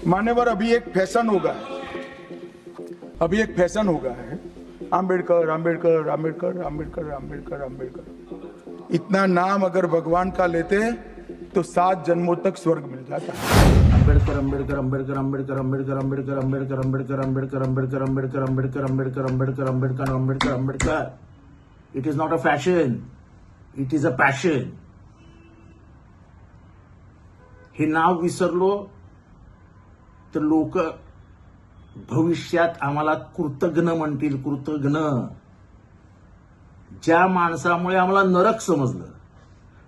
मान्यवर, अभी एक फैशन हो गया है, आम्बेडकर आम्बेडकर आम्बेडकर आम्बेडकर आम्बेडकर आम्बेडकर। इतना नाम अगर भगवान का लेते तो 7 जन्मों तक स्वर्ग मिल जाता है। Ambedkar Ambedkar Ambedkar Ambedkar Ambedkar Ambedkar Ambedkar Ambedkar Ambedkar Ambedkar Ambedkar Ambedkar Ambedkar Ambedkar Ambedkar Ambedkar Ambedkar. It is not a fashion, it is a passion. हे नाव विसरलो तर लोक भविष्यात आम्हाला कृतघ्न म्हणतील. कृतघ्न. ज्या माणसामुळे आम्हाला नरक समजलं,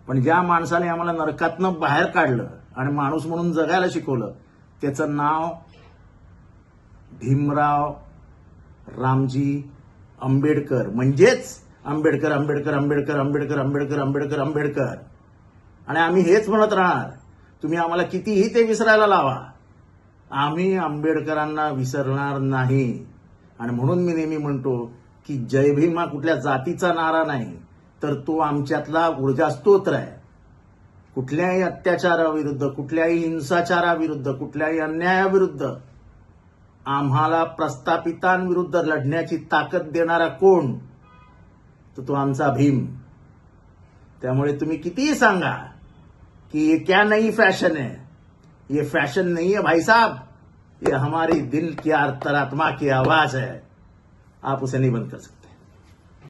पण ज्या माणसाने आम्हाला नरकातनं बाहेर काढलं आणि माणूस म्हणून जगायला शिकवलं, त्याचं नाव भीमराव रामजी आंबेडकर. म्हणजेच आंबेडकर आंबेडकर आंबेडकर आंबेडकर आंबेडकर आंबेडकर आंबेडकर. आणि आम्ही हेच म्हणत राहणार. तुम्ही आम्हाला कितीही ते विसरायला लावा, आम्ही आंबेडकरांना विसरणार नाही. आणि म्हणून मी नेहमी म्हणतो की जय भीम हा कुठल्या जातीचा नारा नाही, तर तो आमच्यातला ऊर्जा स्तोत्र आहे. कुठल्याही अत्याचाराविरुद्ध, कुठल्याही हिंसाचाराविरुद्ध, कुठल्याही अन्यायाविरुद्ध आम्हाला प्रस्थापितांविरुद्ध लढण्याची ताकद देणारा कोण, तर तो आमचा भीम. त्यामुळे तुम्ही कितीही सांगा कि ये क्या नई फैशन है, ये फैशन नहीं है भाई साहब, ये हमारी दिल की अंतरात्मा की आवाज है. आप उसे नहीं बंद कर सकते.